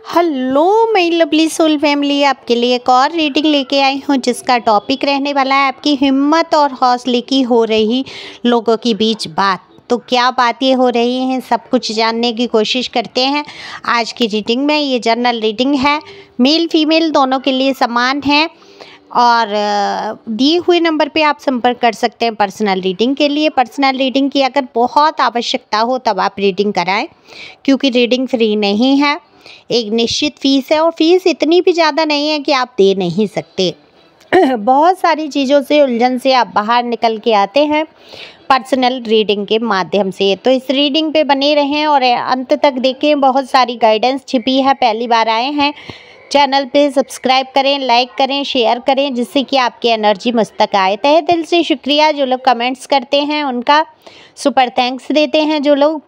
Hello my lovely soul family, आपके लिए एक और रीडिंग लेके आई हूँ जिसका टॉपिक रहने वाला है आपकी हिम्मत और हौसले की हो रही लोगों के बीच बात। तो क्या बातें हो रही हैं सब कुछ जानने की कोशिश करते हैं आज की रीडिंग में। ये जनरल रीडिंग है, मेल फीमेल दोनों के लिए समान है और दिए हुए नंबर पे आप संपर्क कर सकते हैं पर्सनल रीडिंग के लिए। पर्सनल रीडिंग की अगर बहुत आवश्यकता हो तब आप रीडिंग कराएं, क्योंकि रीडिंग फ्री नहीं है, एक निश्चित फीस है और फीस इतनी भी ज़्यादा नहीं है कि आप दे नहीं सकते। बहुत सारी चीज़ों से उलझन से आप बाहर निकल के आते हैं पर्सनल रीडिंग के माध्यम से। तो इस रीडिंग पे बने रहें और अंत तक देखें, बहुत सारी गाइडेंस छिपी है। पहली बार आए हैं चैनल पे सब्सक्राइब करें, लाइक करें, शेयर करें, जिससे कि आपकी एनर्जी मुझ तक आए। तहे दिल से शुक्रिया जो लोग कमेंट्स करते हैं, उनका सुपर थैंक्स देते हैं। जो लोग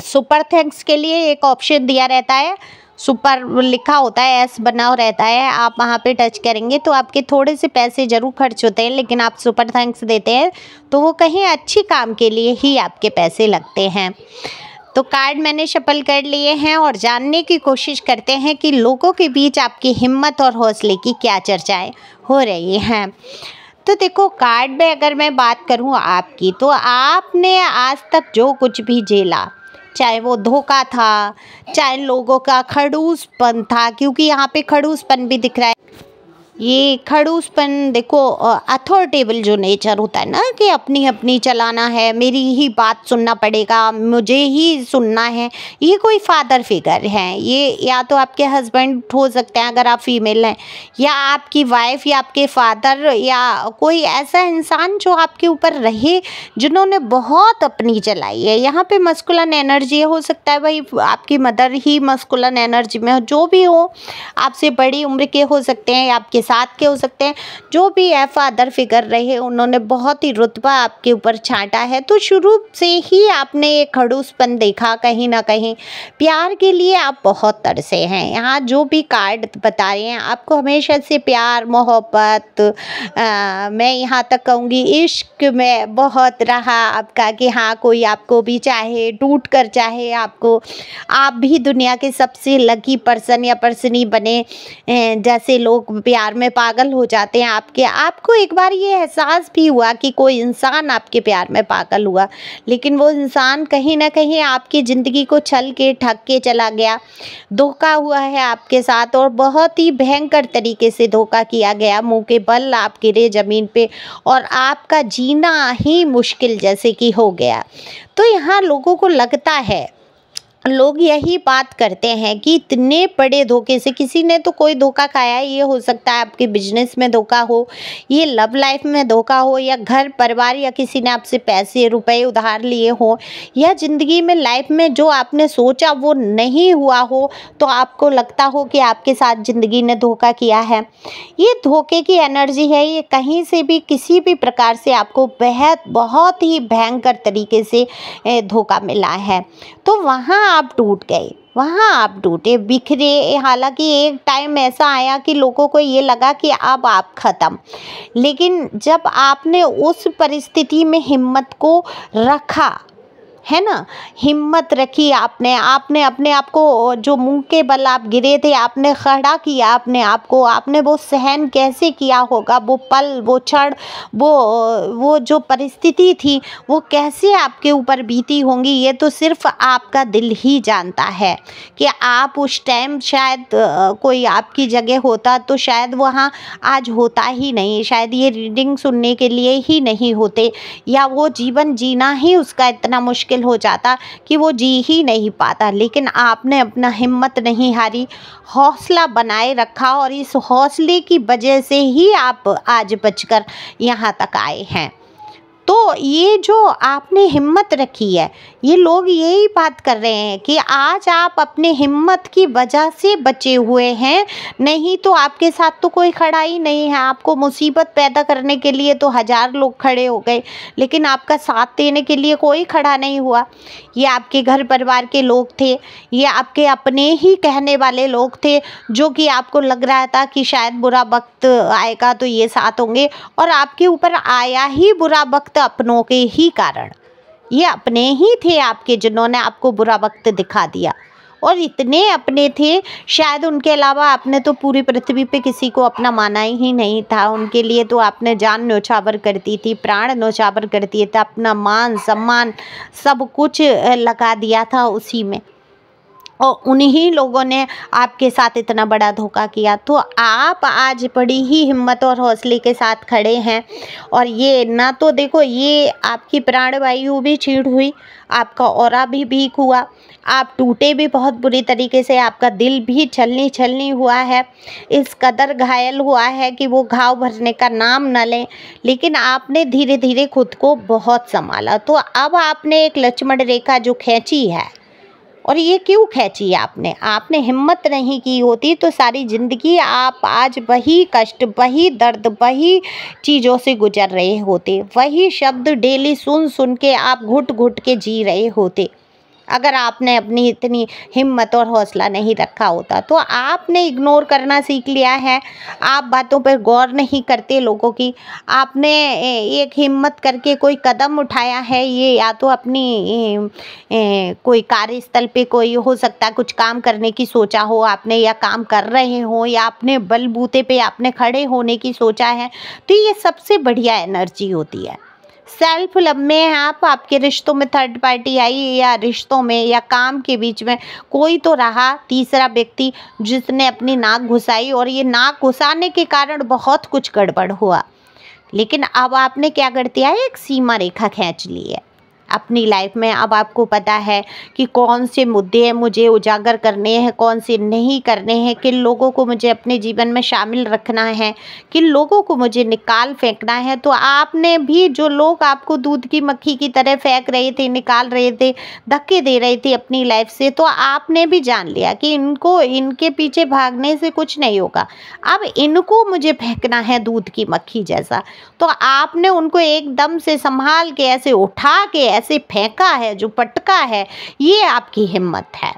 सुपर थैंक्स के लिए एक ऑप्शन दिया रहता है, सुपर लिखा होता है, एस बना रहता है, आप वहाँ पे टच करेंगे तो आपके थोड़े से पैसे ज़रूर खर्च होते हैं, लेकिन आप सुपर थैंक्स देते हैं तो वो कहीं अच्छी काम के लिए ही आपके पैसे लगते हैं। तो कार्ड मैंने शफल कर लिए हैं और जानने की कोशिश करते हैं कि लोगों के बीच आपकी हिम्मत और हौसले की क्या चर्चाएं हो रही हैं। तो देखो, कार्ड में अगर मैं बात करूं आपकी, तो आपने आज तक जो कुछ भी झेला, चाहे वो धोखा था, चाहे लोगों का खड़ूसपन था, क्योंकि यहाँ पे खड़ूसपन भी दिख रहा है। ये खड़ूसपन देखो, अथॉरिटेबल जो नेचर होता है ना, कि अपनी अपनी चलाना है, मेरी ही बात सुनना पड़ेगा, मुझे ही सुनना है। ये कोई फादर फिगर है, ये या तो आपके हस्बैंड हो सकते हैं अगर आप फीमेल हैं, या आपकी वाइफ, या आपके फादर, या कोई ऐसा इंसान जो आपके ऊपर रहे, जिन्होंने बहुत अपनी चलाई है। यहाँ पे मस्कुलिन एनर्जी हो सकता है, भाई आपकी मदर ही मस्कुलिन एनर्जी में हो, जो भी हो, आपसे बड़ी उम्र के हो सकते हैं, आपके साथ के हो सकते हैं, जो भी है फादर फिगर रहे, उन्होंने बहुत ही रुतबा आपके ऊपर छांटा है। तो शुरू से ही आपने एक खड़ूसपन देखा, कहीं ना कहीं प्यार के लिए आप बहुत तरसे हैं। यहाँ जो भी कार्ड बता रहे हैं, आपको हमेशा से प्यार मोहब्बत, मैं यहाँ तक कहूँगी इश्क में बहुत रहा आपका, कि हाँ कोई आपको भी चाहे, टूट कर चाहे आपको, आप भी दुनिया के सबसे लकी पर्सन या पर्सनी बने। जैसे लोग प्यार में पागल हो जाते हैं आपको एक बार ये एहसास भी हुआ कि कोई इंसान आपके प्यार में पागल हुआ, लेकिन वो इंसान कहीं ना कहीं आपकी ज़िंदगी को छल के ठग के चला गया। धोखा हुआ है आपके साथ और बहुत ही भयंकर तरीके से धोखा किया गया। मुंह के बल आप गिरे ज़मीन पे और आपका जीना ही मुश्किल जैसे कि हो गया। तो यहाँ लोगों को लगता है, लोग यही बात करते हैं कि इतने बड़े धोखे से किसी ने तो कोई धोखा खाया है। ये हो सकता है आपके बिजनेस में धोखा हो, ये लव लाइफ में धोखा हो, या घर परिवार, या किसी ने आपसे पैसे रुपए उधार लिए हो, या ज़िंदगी में लाइफ में जो आपने सोचा वो नहीं हुआ हो, तो आपको लगता हो कि आपके साथ ज़िंदगी ने धोखा किया है। ये धोखे की एनर्जी है, ये कहीं से भी किसी भी प्रकार से आपको बहुत ही भयंकर तरीके से धोखा मिला है। तो वहाँ आप टूट गए, वहाँ आप टूटे बिखरे। हालांकि एक टाइम ऐसा आया कि लोगों को ये लगा कि अब आप ख़त्म, लेकिन जब आपने उस परिस्थिति में हिम्मत को रखा, है ना, हिम्मत रखी आपने अपने आप को, जो मुंह के बल आप गिरे थे, आपने खड़ा किया अपने आप को, आपने वो सहन कैसे किया होगा, वो पल, वो क्षण, वो जो परिस्थिति थी, वो कैसे आपके ऊपर बीती होंगी, ये तो सिर्फ आपका दिल ही जानता है। कि आप उस टाइम शायद कोई आपकी जगह होता तो शायद वहाँ आज होता ही नहीं, शायद ये रीडिंग सुनने के लिए ही नहीं होते, या वो जीवन जीना ही उसका इतना मुश्किल हो जाता कि वो जी ही नहीं पाता। लेकिन आपने अपना हिम्मत नहीं हारी, हौसला बनाए रखा, और इस हौसले की वजह से ही आप आज बचकर यहाँ तक आए हैं। तो ये जो आपने हिम्मत रखी है, ये लोग यही बात कर रहे हैं कि आज आप अपने हिम्मत की वजह से बचे हुए हैं, नहीं तो आपके साथ तो कोई खड़ा ही नहीं है। आपको मुसीबत पैदा करने के लिए तो 1000 लोग खड़े हो गए, लेकिन आपका साथ देने के लिए कोई खड़ा नहीं हुआ। ये आपके घर परिवार के लोग थे, ये आपके अपने ही कहने वाले लोग थे, जो कि आपको लग रहा था कि शायद बुरा वक्त आएगा तो ये साथ होंगे, और आपके ऊपर आया ही बुरा वक्त अपनों के ही कारण। ये अपने ही थे आपके, जिन्होंने आपको बुरा वक्त दिखा दिया, और इतने अपने थे, शायद उनके अलावा आपने तो पूरी पृथ्वी पे किसी को अपना माना ही नहीं था। उनके लिए तो आपने जान न्योछावर करती थी, प्राण न्योछावर करती था, अपना मान सम्मान सब कुछ लगा दिया था उसी में, और उन्हीं लोगों ने आपके साथ इतना बड़ा धोखा किया। तो आप आज बड़ी ही हिम्मत और हौसले के साथ खड़े हैं, और ये ना तो देखो, ये आपकी प्राणवायु भी छीड़ हुई, आपका ऑरा भी वीक हुआ, आप टूटे भी बहुत बुरी तरीके से, आपका दिल भी छलनी छलनी हुआ है, इस कदर घायल हुआ है कि वो घाव भरने का नाम न लें। लेकिन आपने धीरे धीरे खुद को बहुत संभाला। तो अब आपने एक लक्ष्मण रेखा जो खींची है, और ये क्यों खींची आपने हिम्मत नहीं की होती तो सारी ज़िंदगी आप आज वही कष्ट, वही दर्द, वही चीज़ों से गुजर रहे होते, वही शब्द डेली सुन सुन के आप घुट घुट के जी रहे होते, अगर आपने अपनी इतनी हिम्मत और हौसला नहीं रखा होता। तो आपने इग्नोर करना सीख लिया है, आप बातों पर गौर नहीं करते लोगों की। आपने एक हिम्मत करके कोई कदम उठाया है, ये या तो अपनी कोई कार्यस्थल पे कोई हो सकता है कुछ काम करने की सोचा हो आपने, या काम कर रहे हो, या अपने बलबूते पे आपने खड़े होने की सोचा है। तो ये सबसे बढ़िया एनर्जी होती है। सेल्फ लव में आप, आपके रिश्तों में थर्ड पार्टी आई, या रिश्तों में या काम के बीच में कोई तो रहा तीसरा व्यक्ति जिसने अपनी नाक घुसाई, और ये नाक घुसाने के कारण बहुत कुछ गड़बड़ हुआ। लेकिन अब आपने क्या कर दिया है, एक सीमा रेखा खींच ली है अपनी लाइफ में। अब आपको पता है कि कौन से मुद्दे मुझे उजागर करने हैं, कौन से नहीं करने हैं, किन लोगों को मुझे अपने जीवन में शामिल रखना है, किन लोगों को मुझे निकाल फेंकना है। तो आपने भी, जो लोग आपको दूध की मक्खी की तरह फेंक रहे थे, निकाल रहे थे, धक्के दे रहे थे अपनी लाइफ से, तो आपने भी जान लिया कि इनके पीछे भागने से कुछ नहीं होगा, अब इनको मुझे फेंकना है दूध की मक्खी जैसा। तो आपने उनको एकदम से संभाल के ऐसे उठा के ऐसे फेंका है, जो पटका है, ये आपकी हिम्मत है।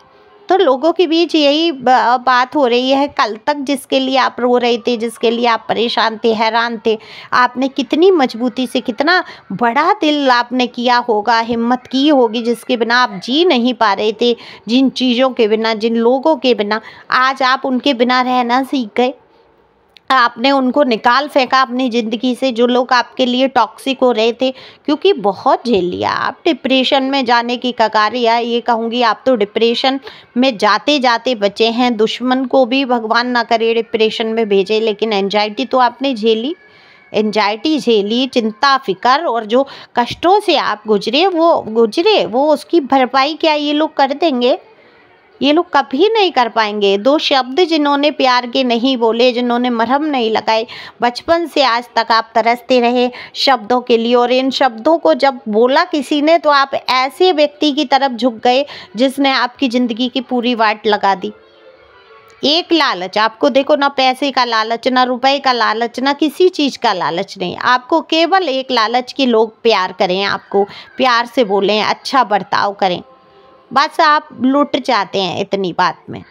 तो लोगों के बीच यही बात हो रही है। कल तक जिसके लिए आप रो रहे थे, जिसके लिए आप परेशान थे, हैरान थे, आपने कितनी मजबूती से, कितना बड़ा दिल आपने किया होगा, हिम्मत की होगी, जिसके बिना आप जी नहीं पा रहे थे, जिन चीज़ों के बिना, जिन लोगों के बिना, आज आप उनके बिना रहना सीख गए। आपने उनको निकाल फेंका अपनी ज़िंदगी से, जो लोग आपके लिए टॉक्सिक हो रहे थे, क्योंकि बहुत झेल लिया। आप डिप्रेशन में जाने की कगार, या ये कहूँगी आप तो डिप्रेशन में जाते जाते बचे हैं। दुश्मन को भी भगवान ना करे डिप्रेशन में भेजे, लेकिन एंजाइटी तो आपने झेली, एंजाइटी झेली, चिंता फिकर, और जो कष्टों से आप गुजरे वो उसकी भरपाई क्या ये लोग कर देंगे? ये लोग कभी नहीं कर पाएंगे। दो शब्द जिन्होंने प्यार के नहीं बोले, जिन्होंने मरहम नहीं लगाई, बचपन से आज तक आप तरसते रहे शब्दों के लिए, और इन शब्दों को जब बोला किसी ने तो आप ऐसे व्यक्ति की तरफ झुक गए जिसने आपकी ज़िंदगी की पूरी वाट लगा दी। एक लालच आपको, देखो, ना पैसे का लालच, ना रुपए का लालच, ना किसी चीज़ का लालच नहीं, आपको केवल एक लालच कि लोग प्यार करें, आपको प्यार से बोलें, अच्छा बर्ताव करें। बस आप लुट जाते हैं, इतनी बात में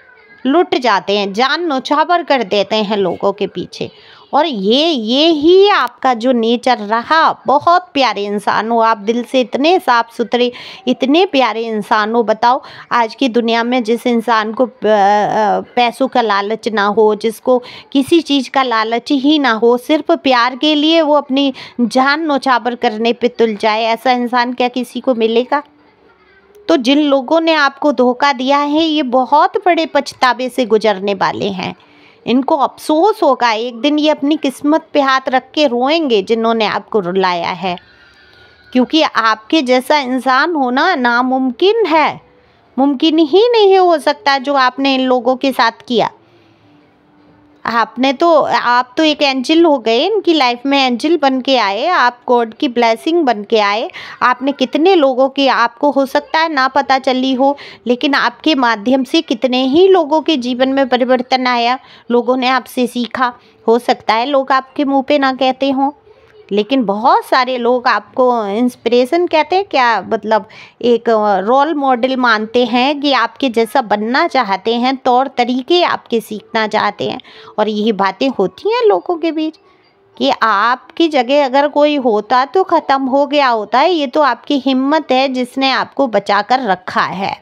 लुट जाते हैं, जान न्योछावर कर देते हैं लोगों के पीछे। और ये ही आपका जो नेचर रहा। बहुत प्यारे इंसान हो आप, दिल से इतने साफ सुथरे, इतने प्यारे इंसान हो। बताओ, आज की दुनिया में जिस इंसान को पैसों का लालच ना हो, जिसको किसी चीज़ का लालच ही ना हो, सिर्फ प्यार के लिए वो अपनी जान न्योछावर करने पे तुल जाए, ऐसा इंसान क्या किसी को मिलेगा? तो जिन लोगों ने आपको धोखा दिया है, ये बहुत बड़े पछतावे से गुजरने वाले हैं। इनको अफसोस होगा, एक दिन ये अपनी किस्मत पे हाथ रख के रोएंगे जिन्होंने आपको रुलाया है, क्योंकि आपके जैसा इंसान होना नामुमकिन है, मुमकिन ही नहीं हो सकता जो आपने इन लोगों के साथ किया। आप तो एक एंजल हो गए इनकी लाइफ में, एंजल बन के आए, आप गॉड की ब्लेसिंग बन के आए। आपने कितने लोगों की, आपको हो सकता है ना पता चली हो, लेकिन आपके माध्यम से कितने ही लोगों के जीवन में परिवर्तन आया, लोगों ने आपसे सीखा। हो सकता है लोग आपके मुंह पे ना कहते हों, लेकिन बहुत सारे लोग आपको इंस्पिरेशन कहते हैं, क्या मतलब एक रोल मॉडल मानते हैं, कि आपके जैसा बनना चाहते हैं, तौर तरीके आपके सीखना चाहते हैं। और यही बातें होती हैं लोगों के बीच, कि आपकी जगह अगर कोई होता तो ख़त्म हो गया होता है। ये तो आपकी हिम्मत है जिसने आपको बचा कर रखा है।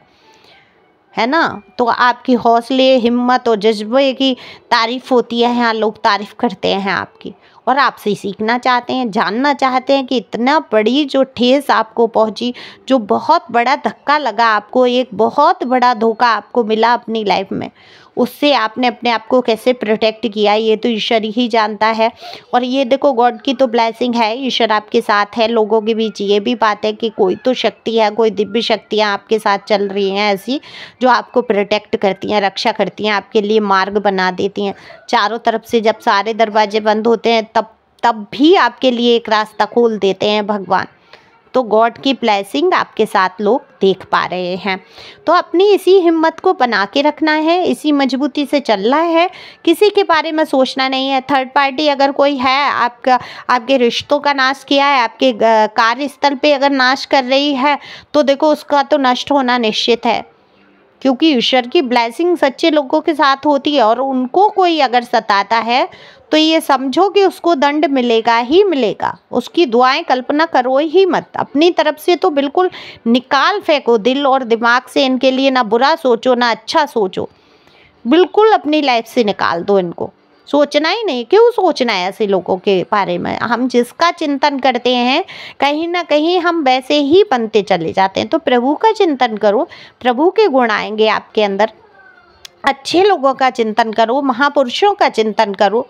है ना। तो आपकी हौसले, हिम्मत और जज्बे की तारीफ़ होती है, यहाँ लोग तारीफ़ करते हैं आपकी और आपसे सीखना चाहते हैं, जानना चाहते हैं कि इतना बड़ी जो ठेस आपको पहुंची, जो बहुत बड़ा धक्का लगा आपको, एक बहुत बड़ा धोखा आपको मिला अपनी लाइफ में, उससे आपने अपने आप को कैसे प्रोटेक्ट किया, ये तो ईश्वर ही जानता है। और ये देखो, गॉड की तो ब्लेसिंग है, ईश्वर आपके साथ है। लोगों के बीच ये भी बात है कि कोई तो शक्ति है, कोई दिव्य शक्तियाँ आपके साथ चल रही हैं ऐसी, जो आपको प्रोटेक्ट करती हैं, रक्षा करती हैं, आपके लिए मार्ग बना देती हैं। चारों तरफ से जब सारे दरवाजे बंद होते हैं तब भी आपके लिए एक रास्ता खोल देते हैं भगवान। तो गॉड की ब्लेसिंग आपके साथ लोग देख पा रहे हैं। तो अपनी इसी हिम्मत को बना के रखना है, इसी मजबूती से चलना है, किसी के बारे में सोचना नहीं है। थर्ड पार्टी अगर कोई है, आपके रिश्तों का नाश किया है, आपके कार्यस्थल पे अगर नाश कर रही है, तो देखो उसका तो नष्ट होना निश्चित है, क्योंकि ईश्वर की ब्लेसिंग सच्चे लोगों के साथ होती है। और उनको कोई अगर सताता है तो ये समझो कि उसको दंड मिलेगा ही मिलेगा। उसकी दुआएं कल्पना करो ही मत, अपनी तरफ से तो बिल्कुल निकाल फेंको दिल और दिमाग से। इनके लिए ना बुरा सोचो ना अच्छा सोचो, बिल्कुल अपनी लाइफ से निकाल दो इनको। सोचना ही नहीं, क्यों सोचना है ऐसे लोगों के बारे में। हम जिसका चिंतन करते हैं कहीं ना कहीं हम वैसे ही बनते चले जाते हैं। तो प्रभु का चिंतन करो, प्रभु के गुण आएंगे आपके अंदर। अच्छे लोगों का चिंतन करो, महापुरुषों का चिंतन करो,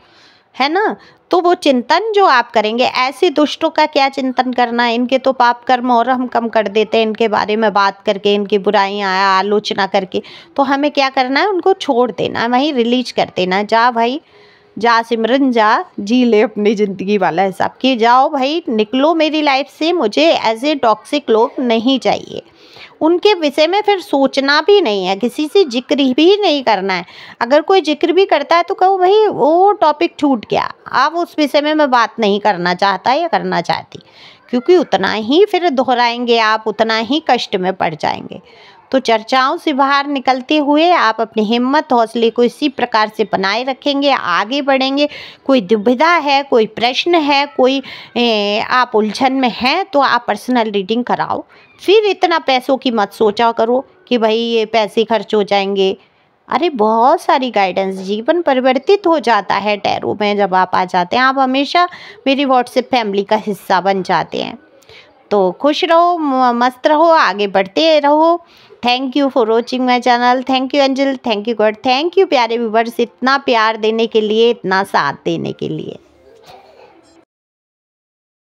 है ना। तो वो चिंतन जो आप करेंगे, ऐसे दुष्टों का क्या चिंतन करना, इनके तो पाप कर्म और हम कम कर देते हैं इनके बारे में बात करके, इनकी बुराइयाँ आलोचना करके। तो हमें क्या करना है, उनको छोड़ देना है, वहीं रिलीज कर देना है। जा भाई जा सिमरन, जा जी ले अपनी ज़िंदगी वाला हिसाब कि जाओ भाई, निकलो मेरी लाइफ से, मुझे ऐसे टॉक्सिक लोग नहीं चाहिए। उनके विषय में फिर सोचना भी नहीं है, किसी से जिक्र भी नहीं करना है। अगर कोई जिक्र भी करता है तो कहो भाई वो टॉपिक छूट गया, अब उस विषय में मैं बात नहीं करना चाहता या करना चाहती, क्योंकि उतना ही फिर दोहराएंगे आप, उतना ही कष्ट में पड़ जाएंगे। तो चर्चाओं से बाहर निकलते हुए आप अपनी हिम्मत, हौसले को इसी प्रकार से बनाए रखेंगे, आगे बढ़ेंगे। कोई दुविधा है, कोई प्रश्न है, कोई आप उलझन में हैं, तो आप पर्सनल रीडिंग कराओ। फिर इतना पैसों की मत सोचा करो कि भाई ये पैसे खर्च हो जाएंगे। अरे बहुत सारी गाइडेंस, जीवन परिवर्तित हो जाता है टैरो में जब आप आ जाते हैं। आप हमेशा मेरी व्हाट्सएप फैमिली का हिस्सा बन जाते हैं। तो खुश रहो, मस्त रहो, आगे बढ़ते रहो। Thank you for watching my channel. Thank you angel, thank you God, thank you प्यारे व्यूवर्स, इतना प्यार देने के लिए, इतना साथ देने के लिए।